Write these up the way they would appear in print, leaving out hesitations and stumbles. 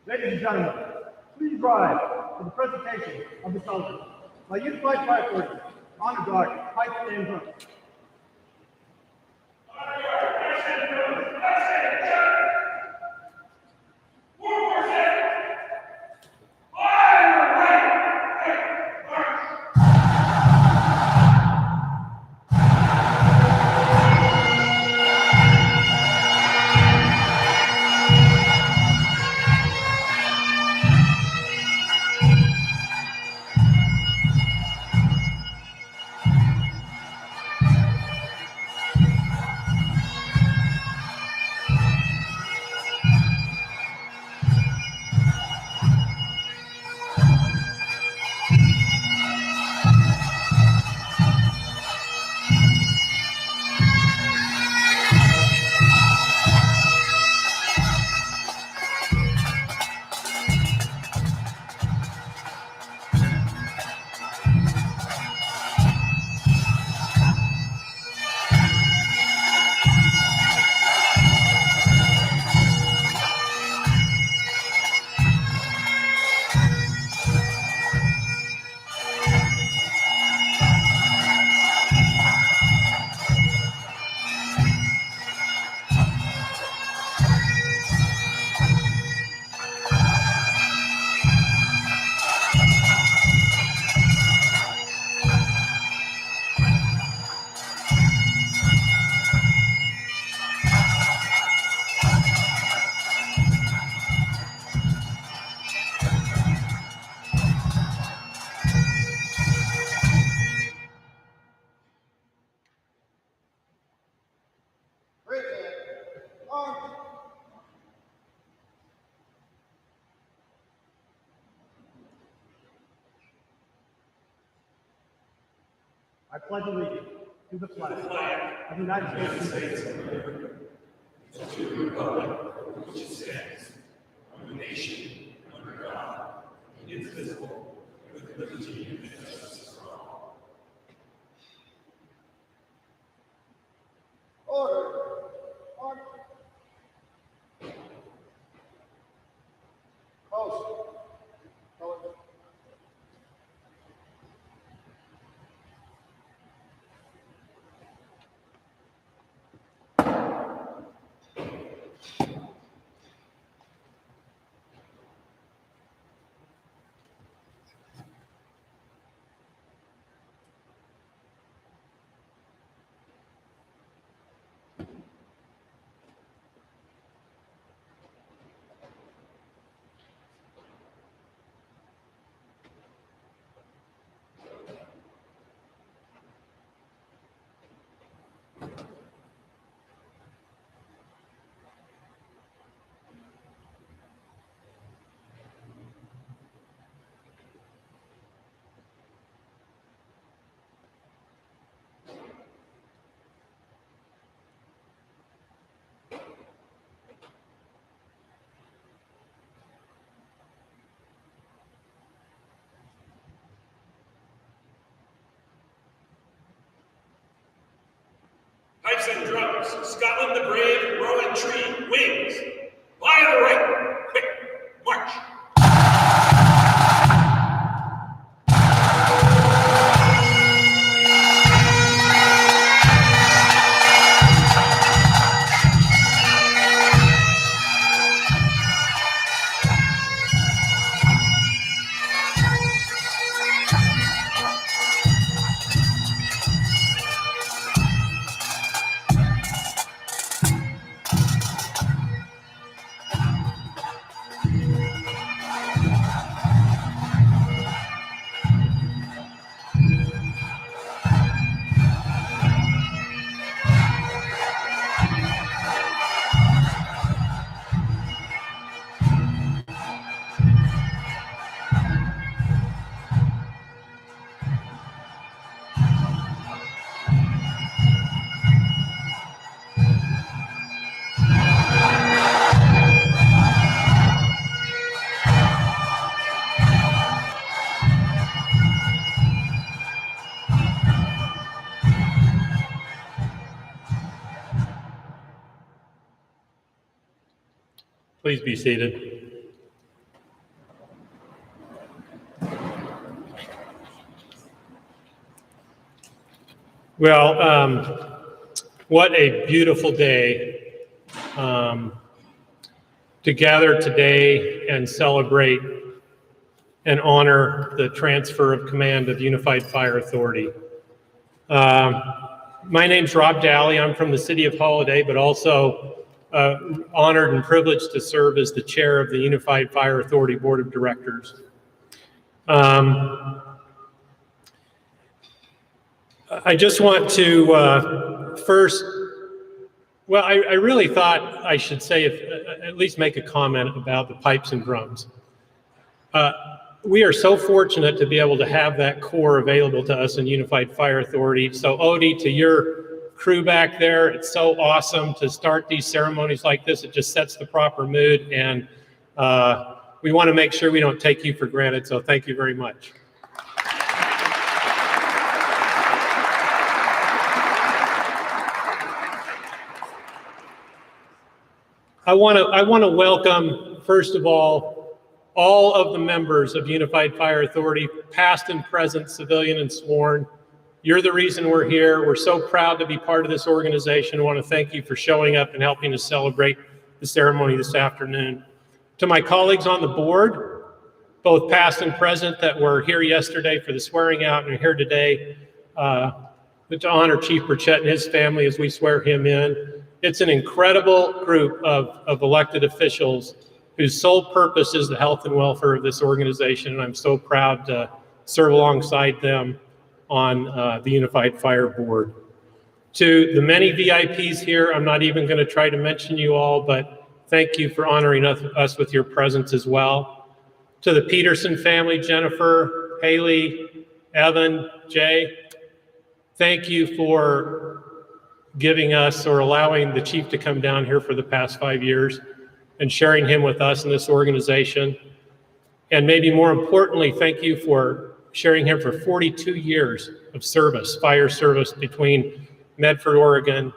Ladies and gentlemen, please rise for the presentation of the soldiers. My youth flight fire forces, honor guard, pipe and drum. I pledge allegiance to the flag of the United States of America, and to the republic for which it stands, one nation, under God, indivisible, with liberty and justice for all. Order! Order! Post! Pipes and drums, Scotland the brave, rowan tree, wings. By the right, quick, march. Please be seated. Well, what a beautiful day to gather today and celebrate and honor the transfer of command of Unified Fire Authority. My name's Rob Daly. I'm from the city of Holiday, but also honored and privileged to serve as the chair of the Unified Fire Authority Board of Directors. I just want to first, well, I really thought I should say, at least make a comment about the pipes and drums. We are so fortunate to be able to have that corps available to us in Unified Fire Authority. So Odie, to your crew back there, it's so awesome to start these ceremonies like this. It just sets the proper mood, and we want to make sure we don't take you for granted, so thank you very much. I want to welcome, first of all of the members of Unified Fire Authority, past and present, civilian and sworn. You're the reason we're here. We're so proud to be part of this organization. I want to thank you for showing up and helping us celebrate the ceremony this afternoon. To my colleagues on the board, both past and present, that were here yesterday for the swearing out and are here today to honor Chief Burchett and his family as we swear him in. It's an incredible group of elected officials whose sole purpose is the health and welfare of this organization, and I'm so proud to serve alongside them on the Unified Fire Board. To the many VIPs here, I'm not even going to try to mention you all, but thank you for honoring us with your presence as well. To the Peterson family, Jennifer, Haley, Evan, Jay, thank you for giving us or allowing the chief to come down here for the past 5 years and sharing him with us in this organization. And maybe more importantly, thank you for sharing him for 42 years of service, fire service between Medford, Oregon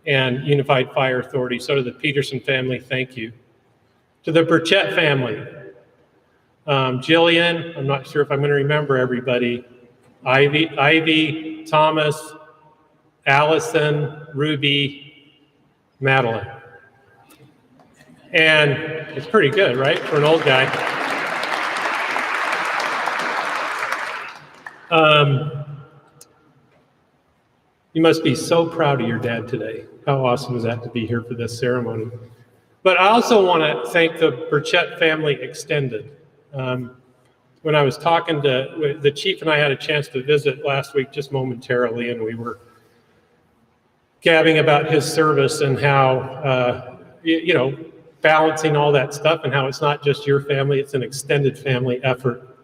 and Unified Fire Authority. So to the Peterson family, thank you. To the Burchett family, Jillian, I'm not sure if I'm going to remember everybody, Ivy, Thomas, Allison, Ruby, Madeline. And it's pretty good, right, for an old guy. You must be so proud of your dad today. How awesome is that to be here for this ceremony? But I also want to thank the Burchett family extended. When I was talking to the chief and I had a chance to visit last week just momentarily, and we were gabbing about his service and how, balancing all that stuff and how it's not just your family, it's an extended family effort.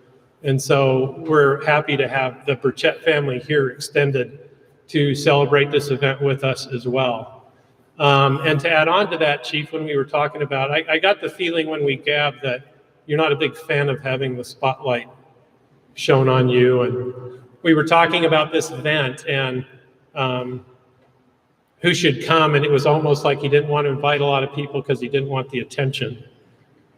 And so we're happy to have the Burchett family here extended to celebrate this event with us as well. And to add on to that, Chief, when we were talking about, I got the feeling when we gabbed that you're not a big fan of having the spotlight shown on you. And we were talking about this event, and who should come, and it was almost like he didn't want to invite a lot of people because he didn't want the attention.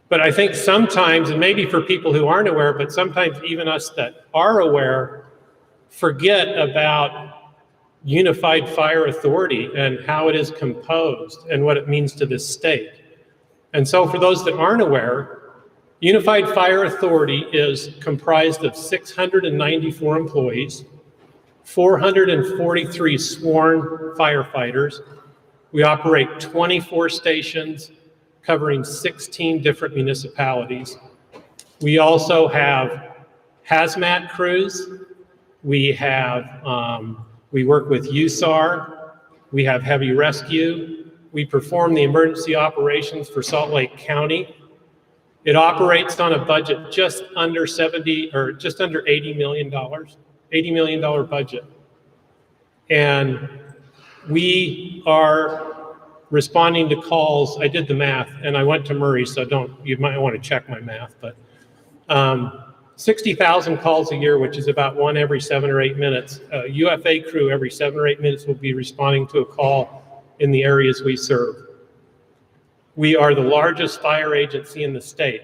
But I think sometimes, and maybe for people who aren't aware, but sometimes even us that are aware, forget about Unified Fire Authority and how it is composed and what it means to this state. And so for those that aren't aware, Unified Fire Authority is comprised of 694 employees, 443 sworn firefighters. We operate 24 stations covering 16 different municipalities. We also have hazmat crews. We work with USAR. We have heavy rescue. We perform the emergency operations for Salt Lake County. It operates on a budget just under $80 million, $80 million budget. And we are responding to calls. I did the math, and I went to Murray, so you might want to check my math, but 60,000 calls a year, which is about one every 7 or 8 minutes. A UFA crew every 7 or 8 minutes will be responding to a call in the areas we serve. We are the largest fire agency in the state.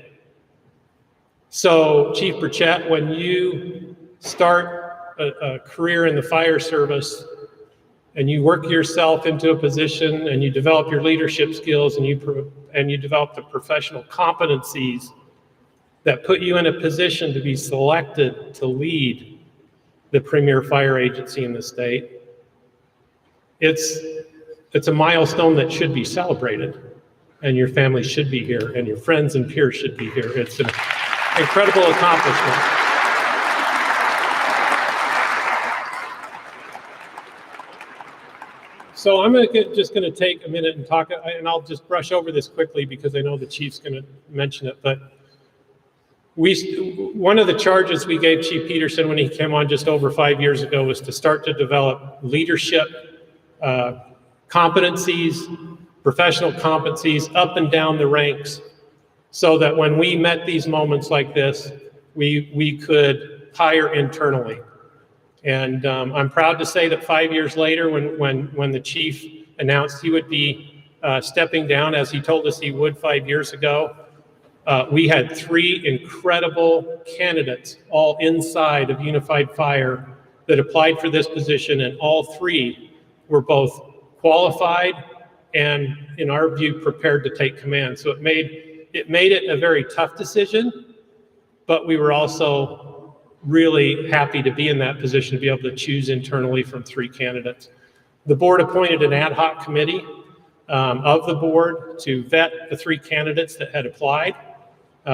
So, Chief Burchett, when you start a career in the fire service, and you work yourself into a position and you develop your leadership skills and you develop the professional competencies that put you in a position to be selected to lead the premier fire agency in the state, it's a milestone that should be celebrated, and your family should be here and your friends and peers should be here. It's an incredible accomplishment. So I'm just going to take a minute and talk, and I'll just brush over this quickly because I know the chief's going to mention it. But one of the charges we gave Chief Peterson when he came on just over 5 years ago was to start to develop leadership competencies, professional competencies up and down the ranks, so that when we met these moments like this, we could hire internally. And I'm proud to say that 5 years later, when the chief announced he would be stepping down, as he told us he would 5 years ago, we had 3 incredible candidates, all inside of Unified Fire, that applied for this position, and all 3 were both qualified and, in our view, prepared to take command. So it made it a very tough decision, but we were also really happy to be in that position, to be able to choose internally from 3 candidates. The board appointed an ad hoc committee of the board to vet the 3 candidates that had applied.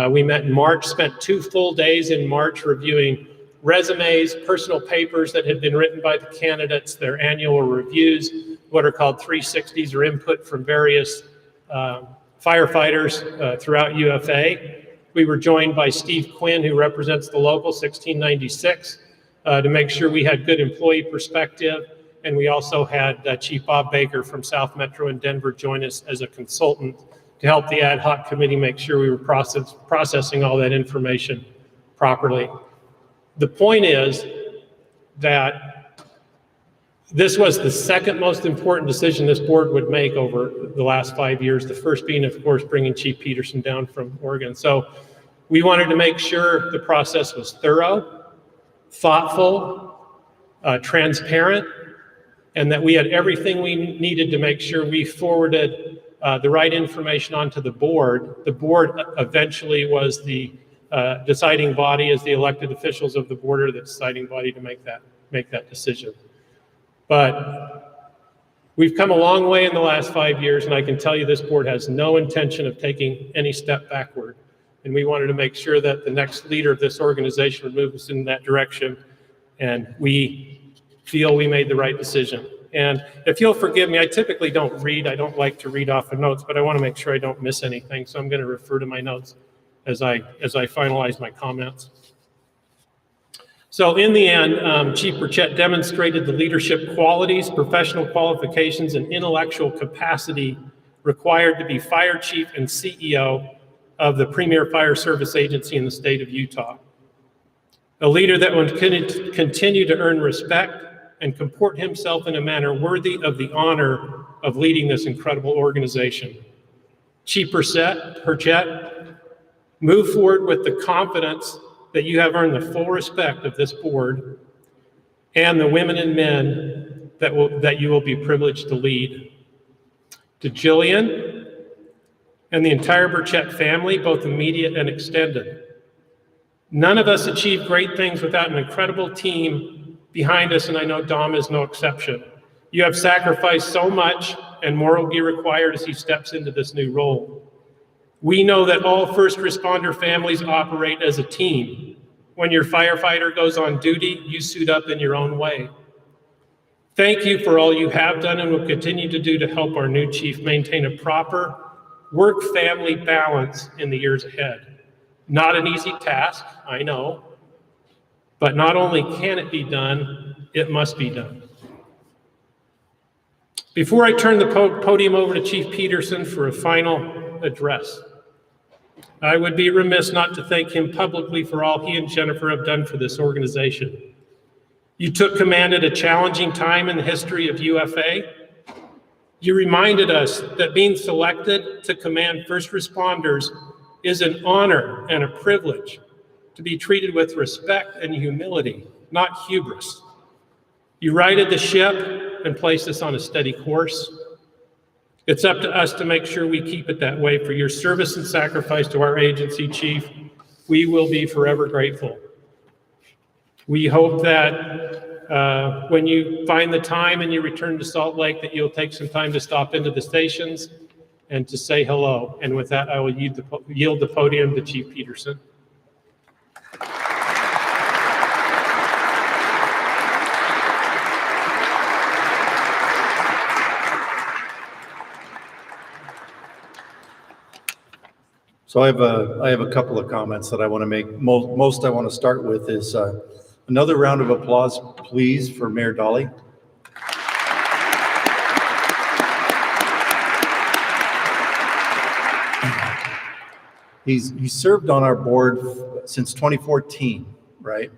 We met in March, spent 2 full days in March reviewing resumes, personal papers that had been written by the candidates, their annual reviews, what are called 360s, or input from various firefighters throughout UFA. We were joined by Steve Quinn, who represents the local 1696, to make sure we had good employee perspective. And we also had Chief Bob Baker from South Metro in Denver join us as a consultant to help the ad hoc committee make sure we were processing all that information properly. The point is that this was the second most important decision this board would make over the last 5 years, the first being, of course, bringing Chief Peterson down from Oregon. So we wanted to make sure the process was thorough, thoughtful, transparent, and that we had everything we needed to make sure we forwarded the right information onto the board. The board eventually was the deciding body, as the elected officials of the board are the deciding body to make that decision. But we've come a long way in the last 5 years, and I can tell you this board has no intention of taking any step backward. And we wanted to make sure that the next leader of this organization would move us in that direction. And we feel we made the right decision. And if you'll forgive me, I typically don't read. I don't like to read off of notes, but I want to make sure I don't miss anything. So I'm going to refer to my notes as I finalize my comments. So in the end, Chief Burchett demonstrated the leadership qualities, professional qualifications, and intellectual capacity required to be fire chief and CEO of the premier fire service agency in the state of Utah. A leader that would continue to earn respect and comport himself in a manner worthy of the honor of leading this incredible organization. Chief Burchett, move forward with the confidence that you have earned the full respect of this board and the women and men that you will be privileged to lead. To Jillian and the entire Burchett family, both immediate and extended. None of us achieve great things without an incredible team behind us, and I know Dom is no exception. You have sacrificed so much, and more will be required as he steps into this new role. We know that all first responder families operate as a team. When your firefighter goes on duty, you suit up in your own way. Thank you for all you have done and will continue to do to help our new chief maintain a proper work-family balance in the years ahead. Not an easy task, I know, but not only can it be done, it must be done. Before I turn the podium over to Chief Peterson for a final address, I would be remiss not to thank him publicly for all he and Jennifer have done for this organization. You took command at a challenging time in the history of UFA. You reminded us that being selected to command first responders is an honor and a privilege, to be treated with respect and humility, not hubris. You righted the ship and placed us on a steady course. It's up to us to make sure we keep it that way. For your service and sacrifice to our agency, Chief, we will be forever grateful. We hope that when you find the time and you return to Salt Lake, that you'll take some time to stop into the stations and to say hello. And with that, I will yield the podium to Chief Peterson. So I have a couple of comments that I want to make. Most I want to start with is another round of applause, please, for Mayor Dolly. He's served on our board since 2014, right?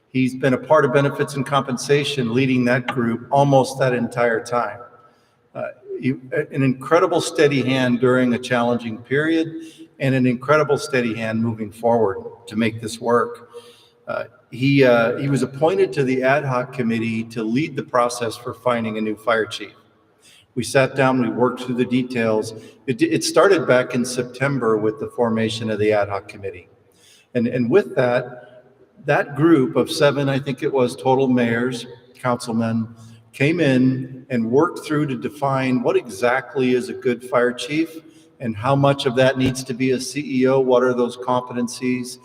He's been a part of benefits and compensation, leading that group almost that entire time. An incredible steady hand during a challenging period, and an incredible steady hand moving forward to make this work. He was appointed to the ad hoc committee to lead the process for finding a new fire chief. We sat down, we worked through the details. It started back in September with the formation of the ad hoc committee. And with that group of 7, I think it was, total mayors, councilmen, came in and worked through to define what exactly is a good fire chief and how much of that needs to be a CEO, what are those competencies,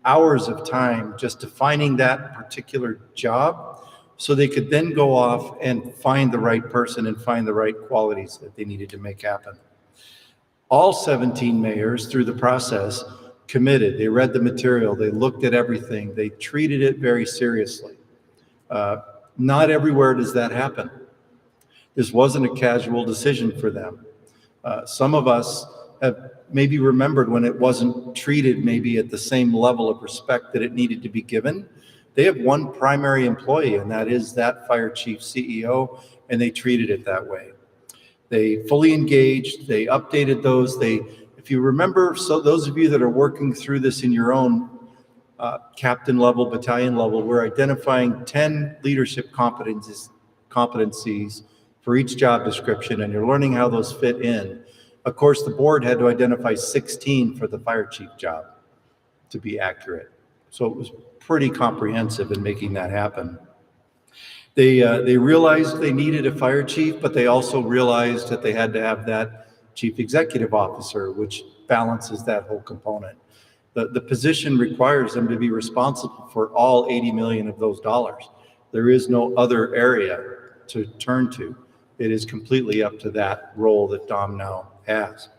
hours of time just defining that particular job so they could then go off and find the right person and find the right qualities that they needed to make happen. All 17 mayors through the process committed. They read the material, they looked at everything, they treated it very seriously. Not everywhere does that happen. This wasn't a casual decision for them. Some of us have maybe remembered when it wasn't treated maybe at the same level of respect that it needed to be given. They have one primary employee, and that is that fire chief CEO, and they treated it that way. They fully engaged, they updated those. If you remember, so those of you that are working through this in your own captain level, battalion level, we're identifying 10 leadership competencies for each job description, and you're learning how those fit in. Of course, the board had to identify 16 for the fire chief job to be accurate. So it was pretty comprehensive in making that happen. They realized they needed a fire chief, but they also realized that they had to have that chief executive officer, which balances that whole component. The position requires them to be responsible for all 80 million of those dollars. There is no other area to turn to. It is completely up to that role that Dom now has.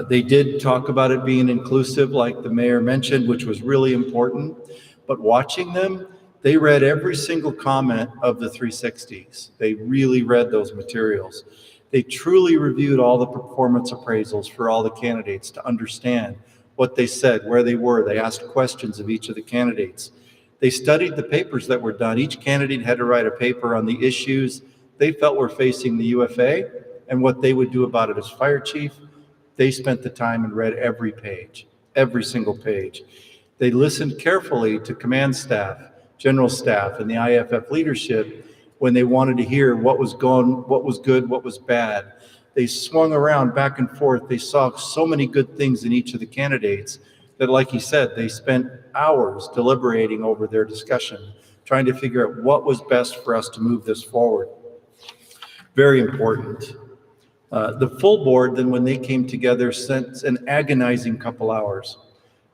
They did talk about it being inclusive, like the mayor mentioned, which was really important. But watching them, they read every single comment of the 360s. They really read those materials. They truly reviewed all the performance appraisals for all the candidates to understand what they said, where they were. They asked questions of each of the candidates. They studied the papers that were done. Each candidate had to write a paper on the issues they felt were facing the UFA and what they would do about it as fire chief. They spent the time and read every page, every single page. They listened carefully to command staff, general staff, and the IFF leadership when they wanted to hear what was good, what was bad. They swung around back and forth. They saw so many good things in each of the candidates that, like he said, they spent hours deliberating over their discussion, trying to figure out what was best for us to move this forward. Very important. The full board, then when they came together, spent an agonizing couple hours.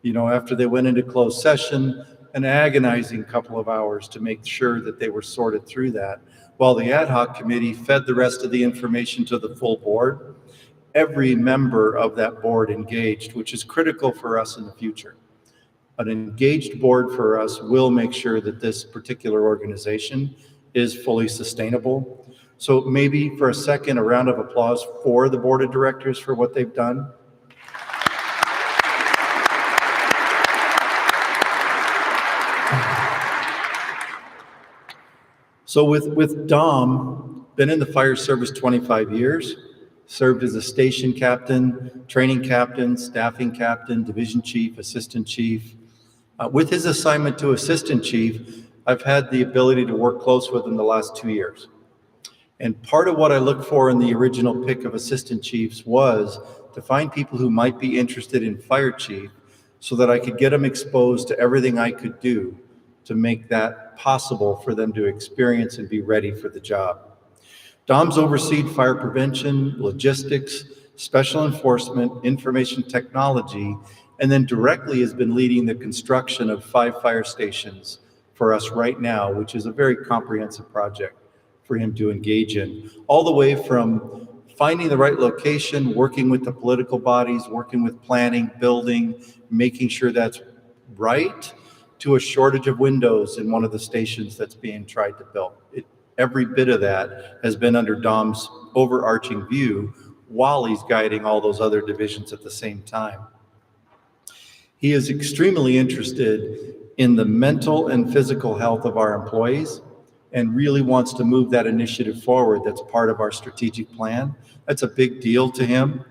After they went into closed session, an agonizing couple of hours to make sure that they were sorted through that. While the ad hoc committee fed the rest of the information to the full board, every member of that board engaged, which is critical for us in the future. An engaged board for us will make sure that this particular organization is fully sustainable. So maybe for a second, a round of applause for the board of directors for what they've done. So with Dom, been in the fire service 25 years, served as a station captain, training captain, staffing captain, division chief, assistant chief. With his assignment to assistant chief, I've had the ability to work close with him the last 2 years. And part of what I looked for in the original pick of assistant chiefs was to find people who might be interested in fire chief so that I could get them exposed to everything I could do to make that possible for them to experience and be ready for the job. Dom's overseen fire prevention, logistics, special enforcement, information technology, and then directly has been leading the construction of 5 fire stations for us right now, which is a very comprehensive project for him to engage in, all the way from finding the right location, working with the political bodies, working with planning, building, making sure that's right, to a shortage of windows in one of the stations that's being tried to build. Every bit of that has been under Dom's overarching view while he's guiding all those other divisions at the same time. He is extremely interested in the mental and physical health of our employees and really wants to move that initiative forward. That's part of our strategic plan. That's a big deal to him.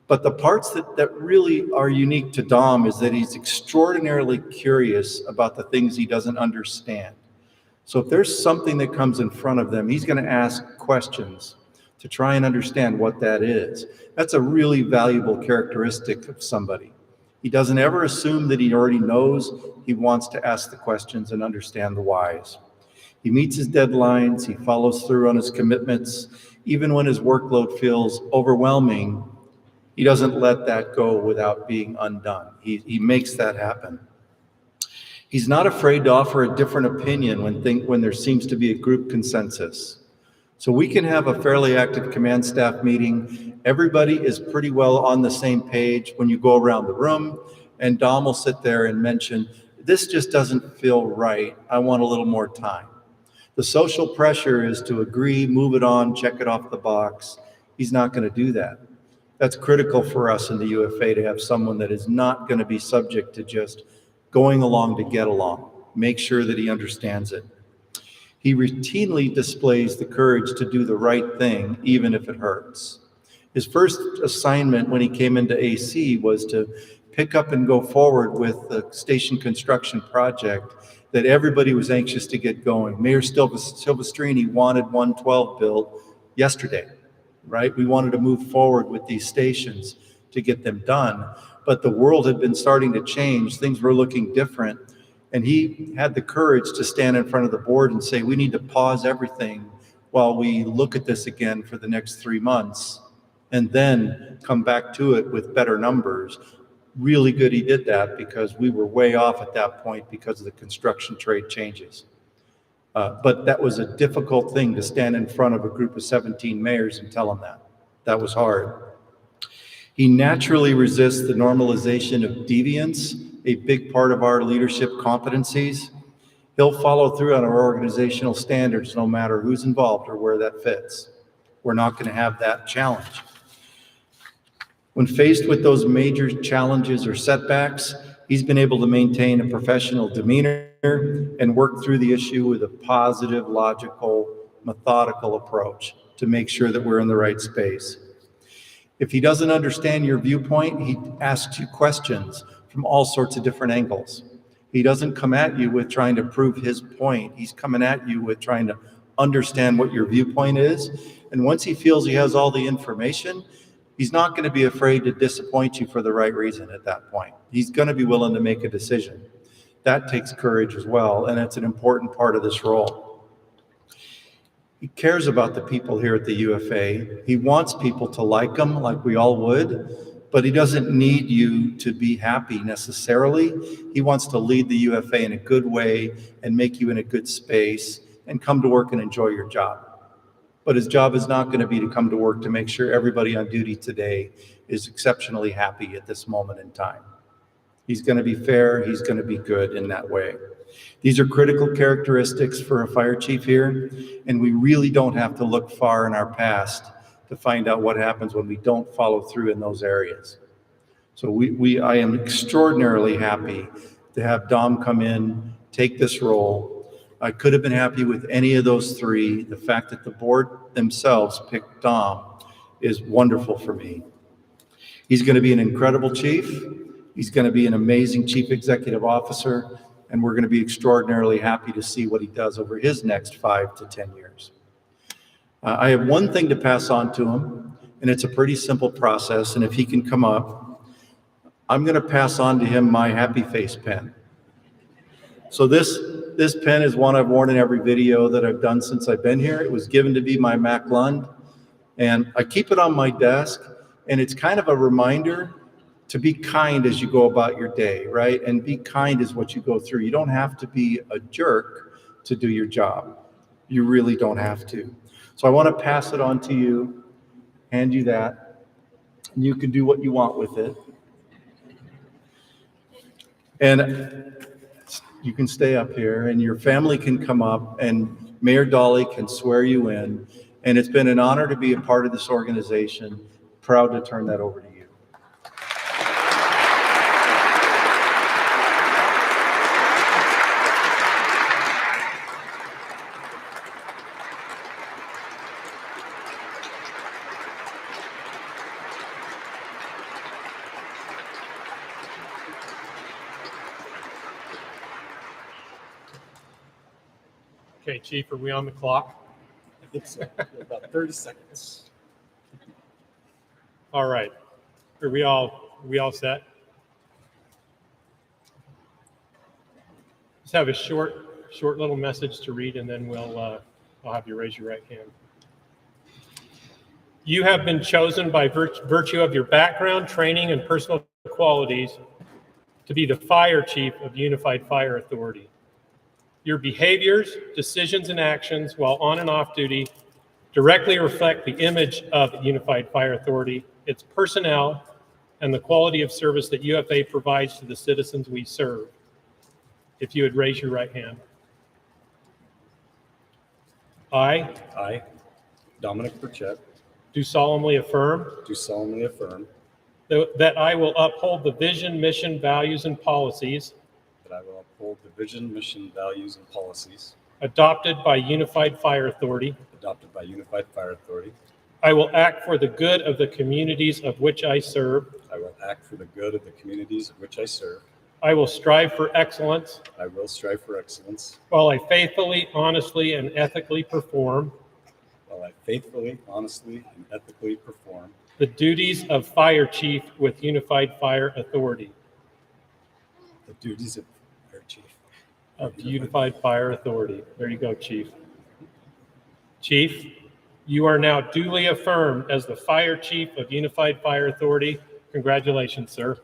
But the parts that really are unique to Dom is that he's extraordinarily curious about the things he doesn't understand. So if there's something that comes in front of them, he's going to ask questions to try and understand what that is. That's a really valuable characteristic of somebody. He doesn't ever assume that he already knows. He wants to ask the questions and understand the whys. He meets his deadlines. He follows through on his commitments. Even when his workload feels overwhelming, he doesn't let that go without being undone. He makes that happen. He's not afraid to offer a different opinion when there seems to be a group consensus. So we can have a fairly active command staff meeting. Everybody is pretty well on the same page when you go around the room, and Dom will sit there and mention, this just doesn't feel right. I want a little more time. The social pressure is to agree, move it on, check it off the box. He's not going to do that. That's critical for us in the UFA to have someone that is not going to be subject to just going along to get along. Make sure that he understands it. He routinely displays the courage to do the right thing, even if it hurts. His first assignment when he came into AC was to pick up and go forward with the station construction project that everybody was anxious to get going. Mayor Silvestrini wanted 112 built yesterday, right? We wanted to move forward with these stations to get them done, but the world had been starting to change. Things were looking different. And he had the courage to stand in front of the board and say, we need to pause everything while we look at this again for the next 3 months and then come back to it with better numbers. Really good he did that, because we were way off at that point because of the construction trade changes. But that was a difficult thing to stand in front of a group of 17 mayors and tell them that. That was hard. He naturally resists the normalization of deviance, a big part of our leadership competencies. He'll follow through on our organizational standards no matter who's involved or where that fits. We're not going to have that challenge. When faced with those major challenges or setbacks, he's been able to maintain a professional demeanor and work through the issue with a positive, logical methodical approach to make sure that we're in the right space. If he doesn't understand your viewpoint, he asks you questions from all sorts of different angles. He doesn't come at you with trying to prove his point. He's coming at you with trying to understand what your viewpoint is. And once he feels he has all the information, he's not going to be afraid to disappoint you for the right reason at that point. He's going to be willing to make a decision. That takes courage as well, and it's an important part of this role. He cares about the people here at the UFA. He wants people to like him like we all would, but he doesn't need you to be happy necessarily. He wants to lead the UFA in a good way and make you in a good space and come to work and enjoy your job. But his job is not going to be to come to work to make sure everybody on duty today is exceptionally happy at this moment in time. He's going to be fair. He's going to be good in that way. These are critical characteristics for a fire chief here, and we really don't have to look far in our past to find out what happens when we don't follow through in those areas. So I am extraordinarily happy to have Dom come in, take this role. I could have been happy with any of those three. The fact that the board themselves picked Dom is wonderful for me. He's going to be an incredible chief. He's going to be an amazing chief executive officer, and we're going to be extraordinarily happy to see what he does over his next 5 to 10 years. I have one thing to pass on to him, and it's a pretty simple process, and if he can come up, I'm going to pass on to him my happy face pen. So this pen is one I've worn in every video that I've done since I've been here. It was given to be my Mac Lund, and I keep it on my desk, and it's kind of a reminder to be kind as you go about your day, right? And be kind is what you go through. You don't have to be a jerk to do your job. You really don't have to. So I want to pass it on to you, hand you that, and you can do what you want with it. And you can stay up here, and your family can come up, and Mayor Dolly can swear you in. And it's been an honor to be a part of this organization. Proud to turn that over to you. Okay, Chief, are we on the clock? I think so. About 30 seconds. All right. Are we all set? Just have a short little message to read, and then I'll have you raise your right hand. You have been chosen by virtue of your background, training, and personal qualities to be the fire chief of Unified Fire Authority. Your behaviors, decisions, and actions while on and off duty directly reflect the image of Unified Fire Authority, its personnel, and the quality of service that UFA provides to the citizens we serve. If you would raise your right hand. I, Dominic Burchett, do solemnly affirm do solemnly affirm that I will uphold the vision, mission, values, and policies that I will uphold the vision, mission, values, and policies adopted by Unified Fire Authority. adopted by Unified Fire Authority. I will act for the good of the communities of which I serve. I will act for the good of the communities of which I serve. I will strive for excellence I will strive for excellence while I faithfully, honestly, and ethically perform while I faithfully, honestly, and ethically perform the duties of Fire Chief with Unified Fire Authority. the duties of Fire Chief. Of Unified Fire Authority. There you go, Chief. Chief, you are now duly affirmed as the Fire Chief of Unified Fire Authority. Congratulations, sir.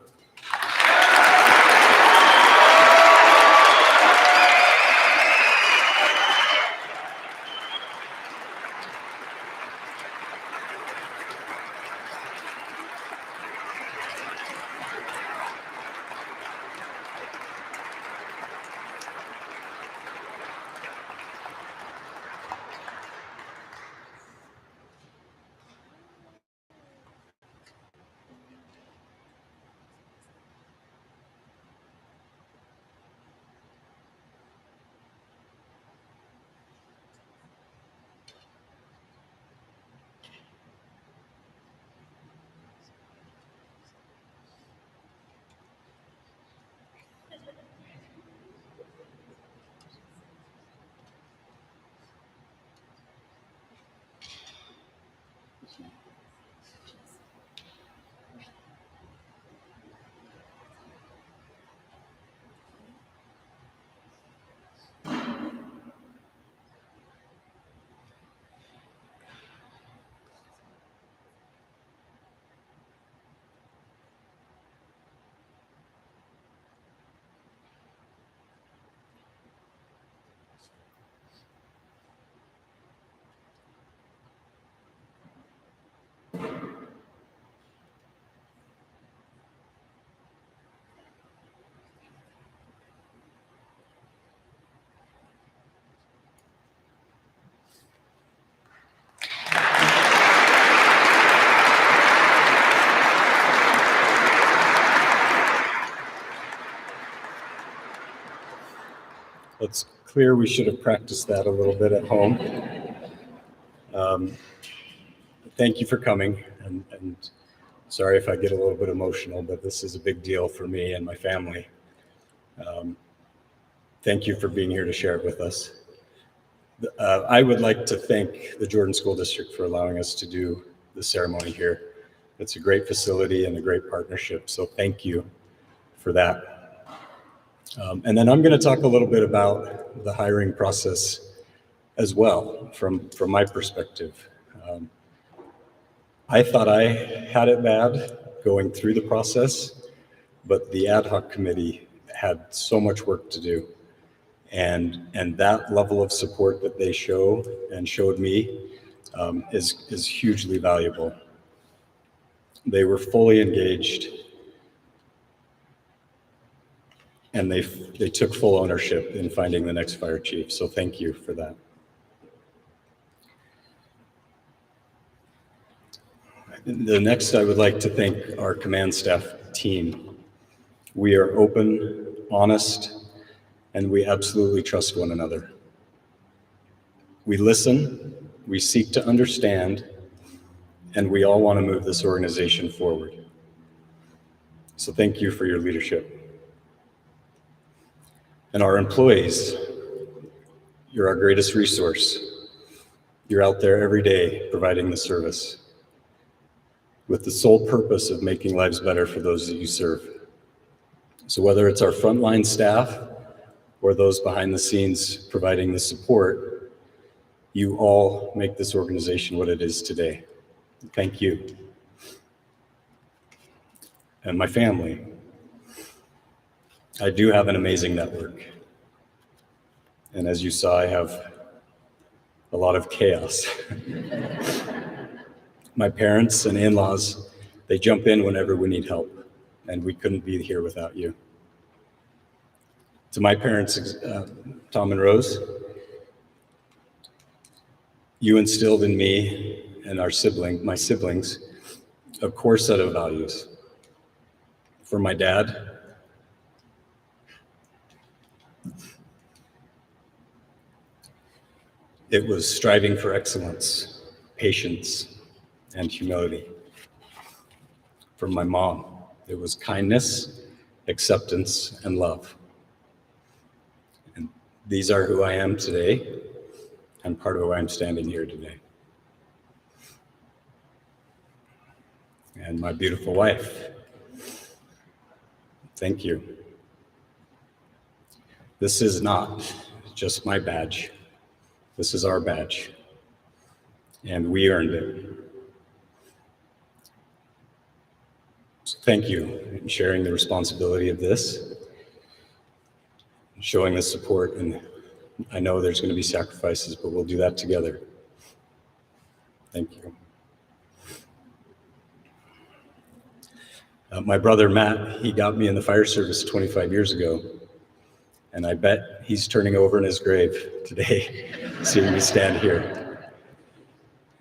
It's clear we should have practiced that a little bit at home. Thank you for coming, and sorry if I get a little bit emotional, but this is a big deal for me and my family. Thank you for being here to share it with us. I would like to thank the Jordan School District for allowing us to do the ceremony here. It's a great facility and a great partnership, so thank you for that. And then I'm going to talk a little bit about the hiring process as well, from my perspective. I thought I had it bad going through the process, but the ad hoc committee had so much work to do. And that level of support that they showed me is hugely valuable. They were fully engaged, and they took full ownership in finding the next fire chief. So thank you for that. The next, I would like to thank our command staff team. We are open, honest, and we absolutely trust one another. We listen, we seek to understand, and we all want to move this organization forward. So thank you for your leadership. And our employees, you're our greatest resource. You're out there every day providing the service with the sole purpose of making lives better for those that you serve. So whether it's our frontline staff or those behind the scenes providing the support, you all make this organization what it is today. Thank you. And my family. I do have an amazing network. And as you saw, I have a lot of chaos. My parents and in-laws, they jump in whenever we need help, and we couldn't be here without you. To my parents, Tom and Rose, you instilled in me and my siblings, a core set of values. For my dad, it was striving for excellence, patience, and humility. For my mom, it was kindness, acceptance, and love. And these are who I am today, and part of why I'm standing here today. And my beautiful wife, thank you. This is not just my badge. This is our badge, and we earned it. So thank you in sharing the responsibility of this, showing the support, and I know there's going to be sacrifices, but we'll do that together. Thank you. My brother Matt, he got me in the fire service 25 years ago, and I bet he's turning over in his grave today, seeing me stand here.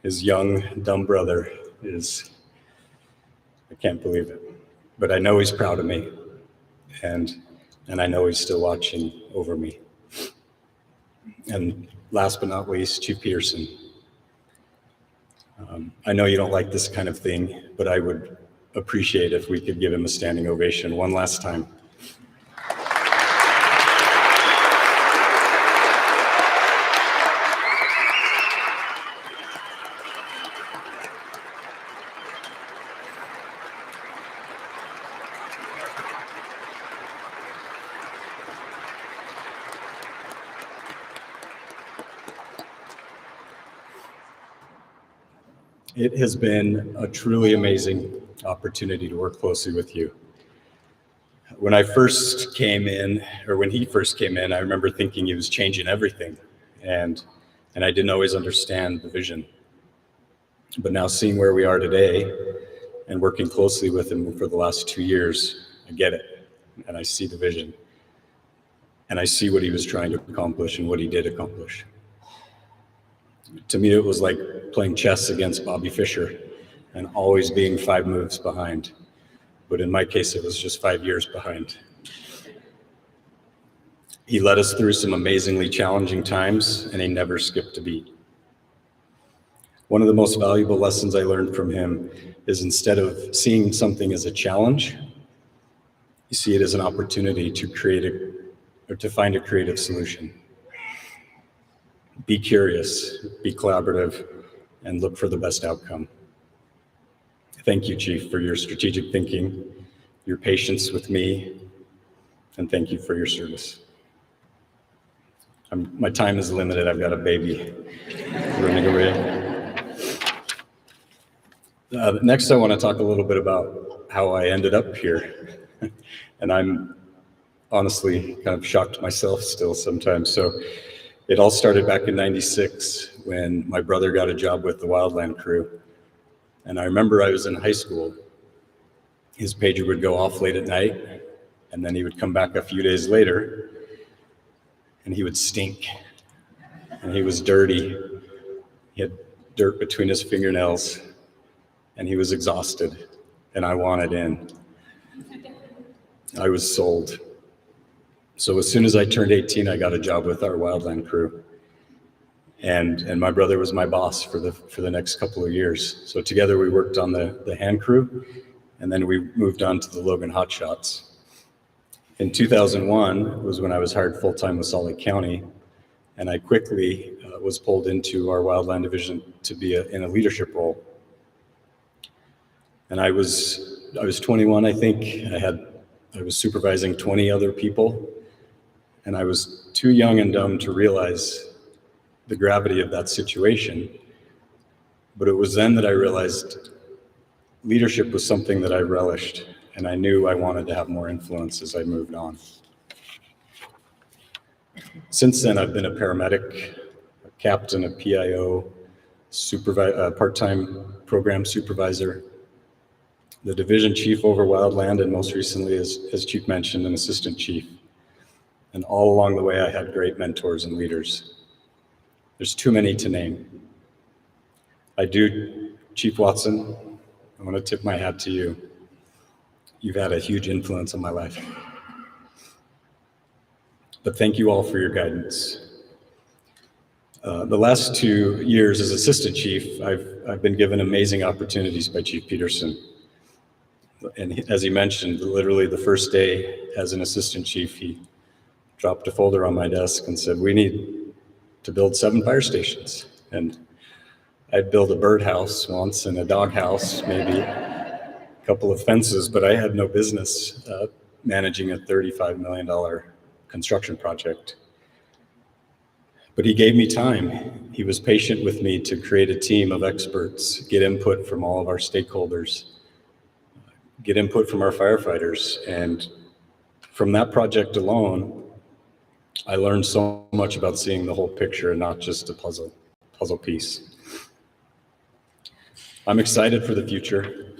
His young, dumb brother is, I can't believe it, but I know he's proud of me, and I know he's still watching over me. And last but not least, Chief Peterson. I know you don't like this kind of thing, but I would appreciate if we could give him a standing ovation one last time. It has been a truly amazing opportunity to work closely with you. When I first came in, or when he first came in, I remember thinking he was changing everything, and I didn't always understand the vision. But now seeing where we are today and working closely with him for the last 2 years, I get it, and I see the vision, and I see what he was trying to accomplish and what he did accomplish. To me, it was like playing chess against Bobby Fischer and always being 5 moves behind. But in my case, it was just 5 years behind. He led us through some amazingly challenging times, and he never skipped a beat. One of the most valuable lessons I learned from him is instead of seeing something as a challenge, you see it as an opportunity to find a creative solution. Be curious, be collaborative, and look for the best outcome. Thank you, Chief, for your strategic thinking, your patience with me, and thank you for your service. My time is limited. I've got a baby running away. Next, I want to talk a little bit about how I ended up here. And I'm honestly kind of shocked myself still sometimes. So it all started back in '96 when my brother got a job with the Wildland crew. And I remember I was in high school. His pager would go off late at night, and then he would come back a few days later, and he would stink, and he was dirty. He had dirt between his fingernails, and he was exhausted, and I wanted in. I was sold. So as soon as I turned 18, I got a job with our Wildland crew. And my brother was my boss for the next couple of years. So together we worked on the hand crew, and then we moved on to the Logan Hotshots. In 2001 was when I was hired full-time with Salt Lake County, and I quickly was pulled into our Wildland division to be in a leadership role. And I was 21, I think. I was supervising 20 other people, and I was too young and dumb to realize the gravity of that situation. But it was then that I realized leadership was something that I relished, and I knew I wanted to have more influence as I moved on. Since then, I've been a paramedic, a captain, a PIO, part-time program supervisor, the division chief over Wildland, and most recently, as Chief mentioned, an assistant chief. And all along the way, I had great mentors and leaders. There's too many to name. Chief Watson, I want to tip my hat to you. You've had a huge influence on my life. But thank you all for your guidance. The last 2 years as assistant chief, I've been given amazing opportunities by Chief Peterson. And as he mentioned, literally the first day as an assistant chief, he dropped a folder on my desk and said, "We need to build 7 fire stations." And I'd build a birdhouse once and a doghouse, maybe a couple of fences, but I had no business managing a $35 million construction project. But he gave me time. He was patient with me to create a team of experts, get input from all of our stakeholders, get input from our firefighters. And from that project alone, I learned so much about seeing the whole picture and not just a puzzle piece. I'm excited for the future.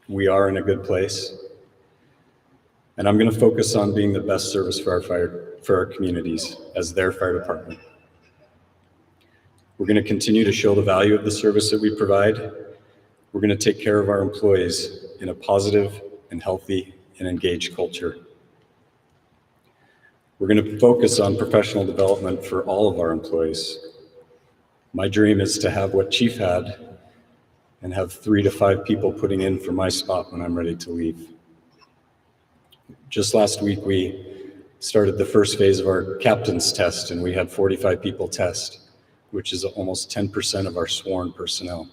We are in a good place. And I'm going to focus on being the best service for our communities as their fire department. We're going to continue to show the value of the service that we provide. We're going to take care of our employees in a positive and healthy and engaged culture. We're going to focus on professional development for all of our employees. My dream is to have what Chief had and have 3 to 5 people putting in for my spot when I'm ready to leave. Just last week, we started the first phase of our captain's test, and we had 45 people test, which is almost 10% of our sworn personnel.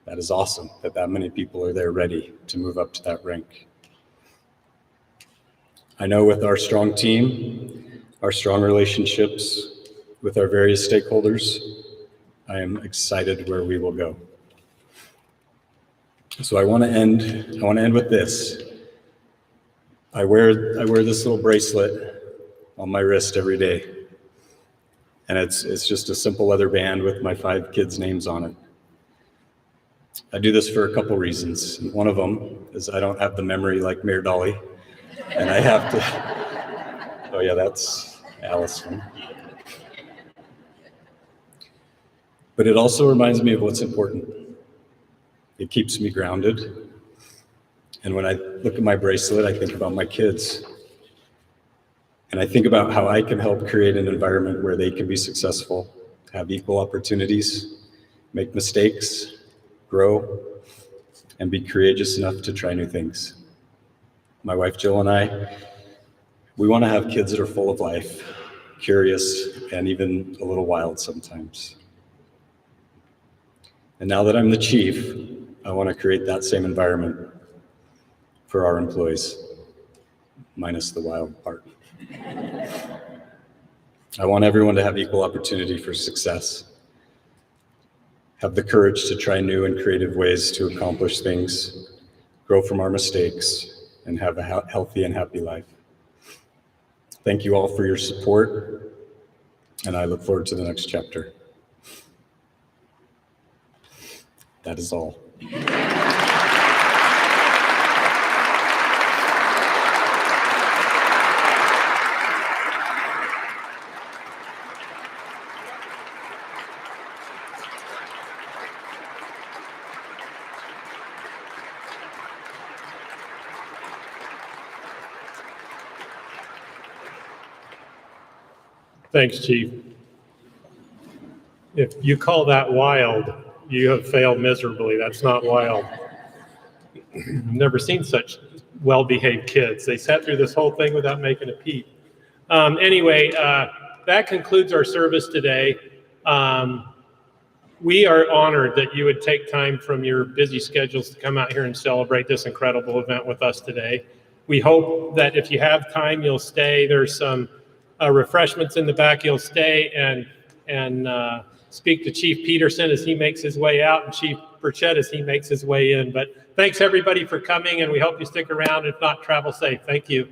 That is awesome that many people are there ready to move up to that rank. I know with our strong team, our strong relationships with our various stakeholders, I am excited where we will go. So I want to end with this. I wear this little bracelet on my wrist every day. And it's just a simple leather band with my 5 kids' names on it. I do this for a couple reasons. One of them is I don't have the memory like Mayor Dolly, and I have to, oh yeah, that's Allison. But it also reminds me of what's important. It keeps me grounded. And when I look at my bracelet, I think about my kids. And I think about how I can help create an environment where they can be successful, have equal opportunities, make mistakes, grow, and be courageous enough to try new things. My wife Jill and I, we want to have kids that are full of life, curious, and even a little wild sometimes. And now that I'm the chief, I want to create that same environment for our employees, minus the wild part. I want everyone to have equal opportunity for success, have the courage to try new and creative ways to accomplish things, grow from our mistakes, and have a healthy and happy life. Thank you all for your support, and I look forward to the next chapter. That is all. Thanks, Chief. If you call that wild, you have failed miserably. That's not wild. I've never seen such well-behaved kids. They sat through this whole thing without making a peep. Anyway, that concludes our service today. We are honored that you would take time from your busy schedules to come out here and celebrate this incredible event with us today. We hope that if you have time, you'll stay. There's some refreshments in the back. You'll stay and speak to Chief Peterson as he makes his way out and Chief Burchett as he makes his way in. But thanks everybody for coming, and we hope you stick around. If not, travel safe. Thank you.